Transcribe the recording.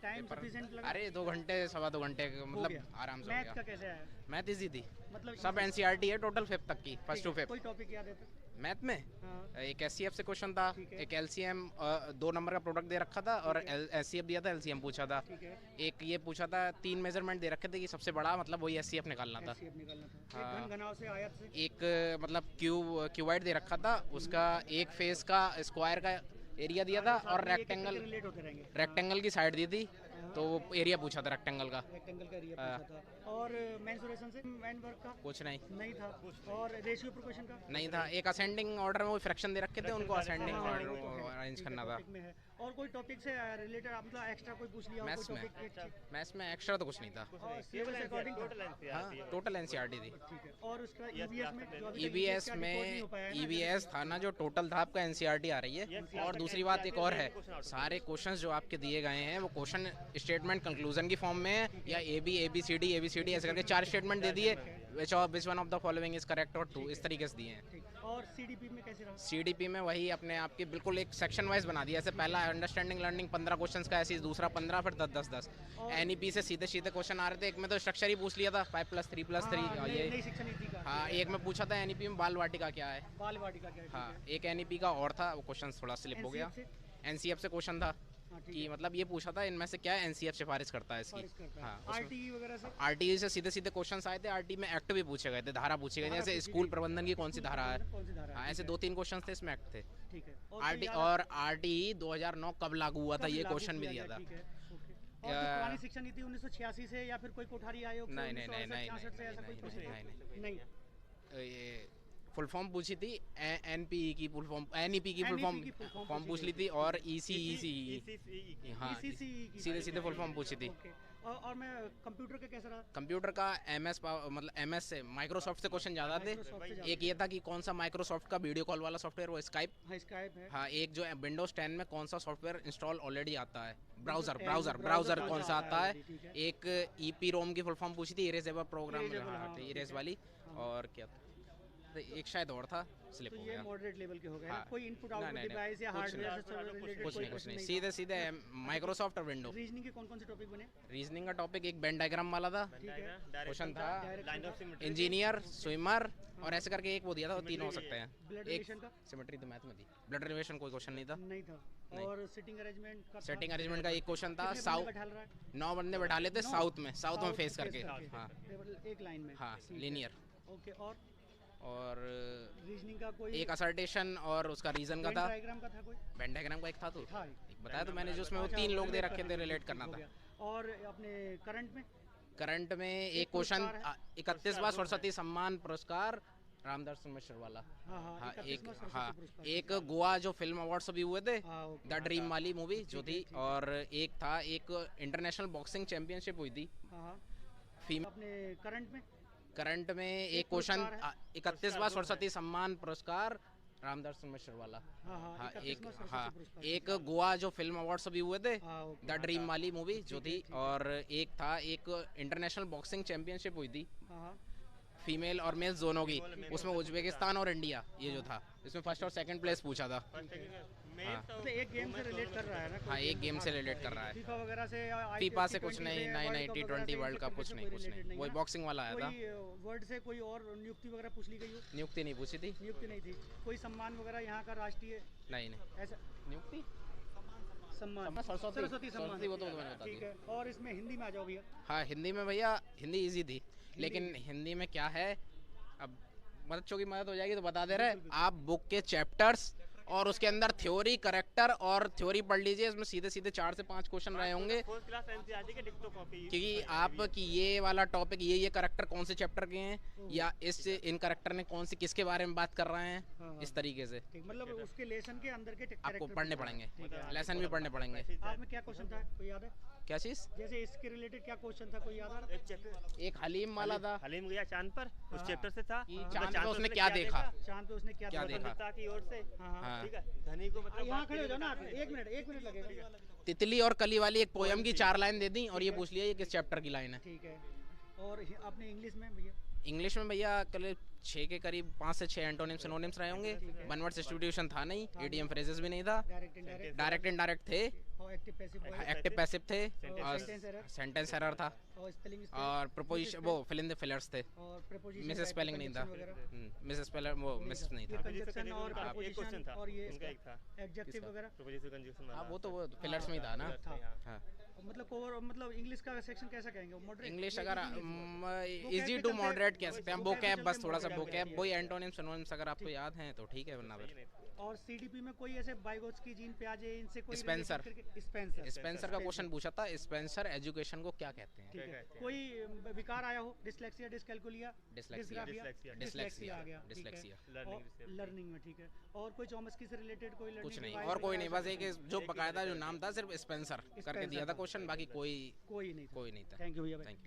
Time sufficient लगा? अरे 2 घंटे 2.25 घंटे हो मतलब गया। आराम से हो मैथ गया। का कैसे आया? मैथ इजी थी, मतलब सब एनसीईआरटी है टोटल 5th तक की, फर्स्ट टू ठीक है, 5th। कोई टॉपिक याद है तो? मैथ में हाँ, एक एचसीएफ से क्वेश्चन था, ठीक है। एक एलसीएम 2 नंबर का प्रोडक्ट दे रखा था और ठीक है। एचसीएफ दिया था, एलसीएम पूछा था। ठीक है। एक ये पूछा था, 3 मेजरमेंट दे रखे थे कि सबसे बड़ा मतलब वही एचसीएफ निकालना था। एचसीएफ निकालना था। हाँ। एक घन घनाव से आयत से। एक मतलब क्यूबाइड दे रखा था, उसका एक फेस का स्क्वायर का एरिया दिया था और रेक्टेंगल रिलेट होते रहेंगे। रेक्टेंगल की साइड दी थी, तो वो एरिया पूछा था रेक्टेंगल का। रेक्टेंगल का एरिया हाँ। पूछा था। और मेंसुरेशन से मैन वर्क का कुछ नहीं नहीं था। और रेशियो प्रोपोर्शन का नहीं था। एक असेंडिंग ऑर्डर में वो फ्रैक्शन दे रखे थे, उनको असेंडिंग हाँ, ऑर्डर वो तो है। अरेंज ठीक है, करना था। टॉपिक में है। और कोई टॉपिक से रिलेटेड मतलब एक्स्ट्रा कोई पूछ लिया हो मैथ्स कोई में टॉपिक? मैथ्स में एक्स्ट्रा तो कुछ नहीं था। और सिलेबस अकॉर्डिंग हाँ, टोटल एनसीईआरटी थी। ठीक है। और उसका ईवीएस में जो अभी तक ईवीएस का रिकॉर्ड नहीं में हो पाया है ना, ईवीएस था ना जो टोटल था आपका एनसीईआरटी आ रही है। और दूसरी बात एक और है, सारे क्वेश्चंस जो आपके दिए गए हैं वो क्वेश्चन स्टेटमेंट कंक्लूजन की फॉर्म में है, या एबीसीडी ऐसे करके 4 स्टेटमेंट दे दिए, which one of the following is correct और टू, इस तरीके से दिए हैं। ठीक। और सीडीपी में कैसे रहा? सीडीपी में वही अपने आप की बिल्कुल एक सेक्शन वाइज बना दिया, ऐसे पहला अंडरस्टैंडिंग लर्निंग 15 क्वेश्चंस का, ऐसे दूसरा 15, फिर 10 एनईपी से सीधे सीधे क्वेश्चन आ रहे थे। एक में तो स्ट्रक्चर ही पूछ लिया था 5+3+3 ये। नई शिक्षा नीति का। हाँ, एक में पूछा था एनईपी में बाल वाटिका क्या है। बाल वाटिका क्या है? हाँ, एक एनईपी का और था, वो क्वेश्चन थोड़ा स्लिप हो गया। NCF से? एनसीएफ से क्वेश्चन था हाँ, ठीक कि है। मतलब ये पूछा था इनमें से क्या एनसीएफ सिफारिश करता है इसकी। सिफारिश करता है। हाँ, आरटीई वगैरह से? आरटीई से सीधे सीधे क्वेश्चंस आए थे। आरटीई में एक्ट भी पूछे गए थे, धारा पूछी गई, धारा जैसे पूछी स्कूल गई। प्रबंधन की कौन सी स्कूल धारा है। प्रबंधन कौन सी धारा है? हाँ, ऐसे ठीक है। 2-3 क्वेश्चन थे इसमें एक्ट थे। ठीक है। आरटी और आरटीई 2009 कब लागू हुआ था, कब ये लागू क्वेश्चन भी किया दिया गया? था। ठीक है, ओके। और जो पुरानी शिक्षा नीति 1986 से या फिर कोई कोठारी आयोग से नहीं नहीं नहीं नहीं 1968 से ऐसा कोई नहीं कुछ नहीं नहीं नहीं? ये फुल फॉर्म पूछी थी, एनपीई की फुल फॉर्म, एनईपी की फुल NEP की full form फॉर्म पूछी पूछ गई ली थी, और ईसीईसी हाँ ECCE की सीधे सीधे फुल फॉर्म पूछी थी। ओके। और मैं कंप्यूटर का कैसा रहा? कंप्यूटर का एमएस मतलब एमएस से माइक्रोसॉफ्ट से क्वेश्चन ज़्यादा थे। Microsoft से ज़्यादा। एक ये था कि कौन सा माइक्रोसॉफ्ट का वीडियो कॉल वाला सॉफ्टवेयर, वो स्काइप। हाँ, स्काइप है। हाँ, एक जो विंडोज 10 में कौन सा सॉफ्टवेयर इंस्टॉल ऑलरेडी आता है, ब्राउजर 10 ब्राउजर ब्राउजर ब्राउजर कौन सा आता आता है है। already, ठीक है। एक ईपी रोम की फुल फॉर्म पूछी थी, इरेजेबल प्रोग्राम। Erasable, हाँ, हाँ, इरेज ठीक है। वाली। हाँ। और क्या था, तो एक शायद और था, स्लिप तो हो ये गया। मॉडरेट लेवल के हो गए ना? हाँ। कोई इनपुट नहीं, आउटपुट नहीं, डिवाइस या कुछ हार्डवेयर से रिलेटेड कुछ कोई नहीं, कुछ क्वेश्चन नहीं, नहीं? सीधे सीधे माइक्रोसॉफ्ट और विंडो। रीजनिंग के कौन कौन से टॉपिक बने? रीजनिंग का टॉपिक एक वेन डायग्राम वाला था, ठीक है। क्वेश्चन था डायरेक्ट इंजीनियर, स्विमर और ऐसे करके एक वो दिया था, वो तीन हो सकते हैं। ब्लड एक रिलेशन का? सिमेट्री तो मैथ में थी, ब्लड रिलेशन कोई क्वेश्चन नहीं था। नहीं था। नहीं। और सिटिंग अरेंजमेंट का था? सेटिंग अरेंजमेंट का एक क्वेश्चन था, कितने बंदे साउथ बैठा रहा है? 9 बंदे बैठा लेते नौ? साउथ में फेस करके। हाँ टेबल एक लाइन में? हाँ, ठीक है। लीनियर। ओके। और रीजनिंग का कोई? एक असर्टेशन और उसका रीजन का था। डायग्राम का था कोई? वेन डायग्राम का एक था, तो था एक बताया तो मैंने, जो उसमें वो अच्छा, 3 लोग दे relate रखे थे, करना रिलेट ठीक करना हो था। गया। और अपने करंट में? करंट में एक एक क्वेश्चन पुरस्कार है। 31वां सरस्वती सम्मान पुरस्कार, रामदास मिश्र वाला। हाँ हाँ, हाँ, 31वां एक सरस्वती हाँ पुरस्कार। एक गोवा जो फिल्म अवार्ड्स अभी हुए थे, हाँ, ओके। द ड्रीम वाली मूवी जो ठीक है, थी। ठीक है। और एक था, एक इंटरनेशनल बॉक्सिंग चैंपियनशिप हुई थी हाँ हाँ। फीमेल। अपने करंट में? करंट में एक पुरस्कार क्वेश्चन है। 31वां सरस्वती सम्मान पुरस्कार, रामदास मिश्र वाला। हाँ हाँ, हाँ, 31वां एक सरस्वती हाँ पुरस्कार। एक गोवा जो फिल्म अवार्ड्स अभी हुए थे, हाँ, ओके। द ड्रीम वाली मूवी जो ठीक है, थी। ठीक है। और एक था, एक इंटरनेशनल बॉक्सिंग चैंपियनशिप हुई थी हाँ हाँ। फीमेल और मेल दोनों की, उसमें उज्बेकिस्तान और इंडिया ये जो था, इसमें फर्स्ट और सेकंड प्लेस पूछा था। हाँ मतलब एक गेम से रिलेट कर रहा है ना? हाँ, एक गेम से रिलेट कर रहा है। फीफा वगैरह से? फीफा से कुछ नहीं, नहीं T20 वर्ल्ड कप कुछ नहीं, वही बॉक्सिंग वाला आया था। कोई वर्ड से कोई और नियुक्ति वगैरह पूछ ली गई हो? नियुक्ति नहीं पूछी थी। नियुक्ति नहीं थी। कोई सम्मान वगैरह यहाँ का राष्ट्रीय नहीं ऐसा नियुक्ति सम्मान? सरस्वती सम्मान। वो तो मैंने बता ठीक दी। है। और इसमें हिंदी में आ जाओ भैया। हाँ, हिंदी में भैया, हिंदी इजी थी, लेकिन हिंदी में क्या है, अब बच्चों की मदद हो जाएगी तो बता दे रहे, आप बुक के चैप्टर्स और उसके अंदर थ्योरी, करेक्टर और थ्योरी पढ़ लीजिए। इसमें सीधे सीधे 4 से 5 क्वेश्चन रहे होंगे, क्योंकि आप कि ये वाला टॉपिक, ये करेक्टर कौन से चैप्टर के हैं, या इस इन करेक्टर ने कौन से किसके बारे में बात कर रहे हैं, हाँ। इस तरीके से ठीक, मतलब उसके लेसन के अंदर के आपको character पढ़ने पूछे। पड़ेंगे, ठीक है। लेसन भी पढ़ने पड़ेंगे। आप में क्या क्वेश्चन था, कोई याद है? क्या चीज़? जैसे इसके रिलेटेड क्या क्वेश्चन था, कोई याद आ रहा? एक हलीम वाला था, हलीम गया चांद पर, हाँ। उस चैप्टर से था कि तो चांद पे उसने क्या देखा। चांद पे उसने क्या क्या देखा? पिता की ओर से, हाँ हाँ। हाँ। ठीक है, धनी को मतलब यहाँ खड़े हो जाओ ना आप, एक मिनट लगेगा। तितली और कली वाली एक पोयम की 4 लाइन दे दी, और ये पूछ लिया ये किस चैप्टर की लाइन है। ठीक है। और अपने इंग्लिश में भैया? इंग्लिश में भैया कल 6 के करीब 5 से 6 एंटोनिम सिनोनिम्स रहे होंगे। वन वर्ड सब्स्टिट्यूशन था नहीं, ईडीएम फ्रेजेस भी नहीं था, डायरेक्ट इनडायरेक्ट डायरेक्ट इनडायरेक्ट थे, और एक्टिव पैसिव एक्टिव पैसिव थे, और sentence error। सेंटेंस एरर था, और स्पेलिंग और प्रपोजिशन वो फिल इन द फिलर्स थे, और preposition, मिस right, स्पेलिंग नहीं था, conjunction मिस स्पेलर वो मिस नहीं ये था। conjunction और एक preposition क्वेश्चन था और ये उनका, एक था एडजेक्टिव किसका? वगैरह। प्रोपोजिशन कंजंक्शन हाँ वाला। वो तो वो फिलर्स में ही था ना। Fillers में, हाँ। हाँ मतलब ओवर मतलब इंग्लिश का सेक्शन कैसा कहेंगे, मॉडरेट इंग्लिश अगर इजी पे टू चलते- मॉडरेट कह सकते हैं, vocab पे vocab बस चलते थोड़ा सा moderate vocab है। वही एंटोनिम सिनोनिम्स अगर आपको याद हैं तो ठीक है, वरना सही फिर नहीं था। और सीडीपी में कोई ऐसे बाइगोट्स की जीन प्याजे इनसे कोई स्पेंसर। स्पेंसर स्पेंसर का क्वेश्चन पूछा था, स्पेंसर एजुकेशन को क्या कहते हैं? ठीक क्या है। कहते हैं? कोई विकार आया हो, डिसलेक्सिया, डिसकैलकुलिया, डिसलेक्सिया, डिसलेक्सिया आ गया, ठीक है। डिसलेक्सिया लर्निंग और लर्निंग में ठीक है। और कोई चॉमस्की से रिलेटेड कोई कुछ learning नहीं, device और कोई वगैरह नहीं, बस एक जो बकायदा जो नाम था सिर्फ स्पेंसर करके स्पेंसर दिया था था। क्वेश्चन, बाकी कोई कोई नहीं था। कोई नहीं था। थैंक यू भैया। Thank you.